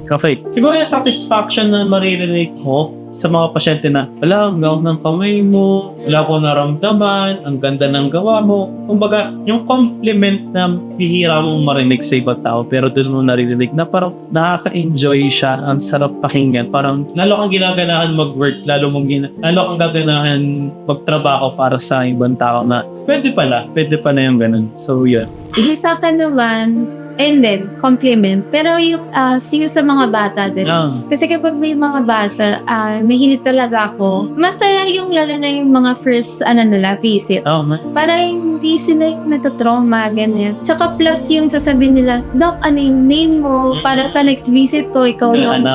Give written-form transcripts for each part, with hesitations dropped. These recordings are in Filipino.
Okay. Siguro yung satisfaction na maririnig ko sa mga pasyente na, wala, ang gawin ng kamay mo, wala ko naramdaman, ang ganda ng gawa mo. Kumbaga, yung compliment na bihira mong marinig sa ibang tao, pero doon mo naririnig na parang nakaka-enjoy siya, ang sarap pakinggan. Parang lalo kang ginaganahan mag-work, lalo kang gaganahan magtrabaho para sa ibang tao na pwede pala yung ganun. So, yun. Sige sa akin naman, and then, compliment. Pero yung sa mga bata din. Yeah. Kasi kapag may mga bata, mahilig talaga ako. Masaya yung lalo na yung mga first, visit. Oh, man. Para hindi sila natatrauma, ganyan. Tsaka plus yung sasabihin nila, Doc, ano yung name mo? Para sa next visit ko, ikaw yung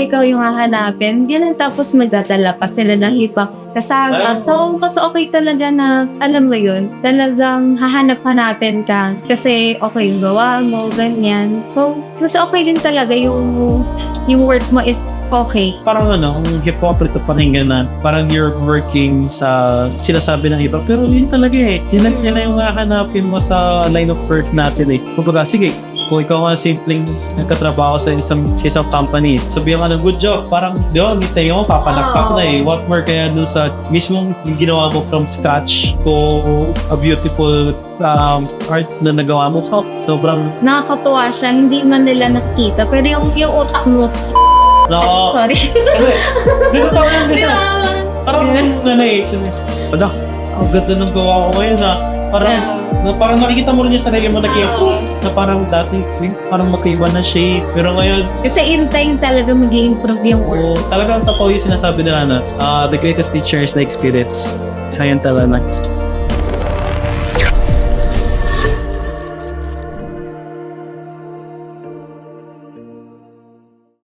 ikaw yung hahanapin. Ganun, tapos magdadala pa sila ng ibang kasama. So, mas okay talaga na, alam mo yun, talagang hahanap-hanapin ka. Kasi okay yung gawa mo, ganyan. So, mas okay din talaga yung work mo is okay. Parang kung hypocrite pakinggan na, parang you're working sa sinasabi ng iba. Pero yun talaga Yun na yung hahanapin mo sa line of work natin Kumbaga, sige, kung ikaw nga simpleng nagkatrabaho sa isang company, sabihan ka ng good job, parang, di ba, mitay mo, papalakpak na What more kaya dun sa mismong ginawa mo from scratch to a beautiful art na nagawa mo. So, sobrang nakakatuwa siya, hindi man nila nakikita, pero yung utak mo, sorry. Kasi, dito tao lang kasi, parang Padak, ang ganda ng gawa ko ngayon parang nakikita mo rin yung sarili mo nag-improve na parang dati parang magkaiba na shape pero ngayon kasi in time talaga mag-improve yung work. Talagang totoo yung sinasabi nila na the greatest teacher is the experience. Kaya talaga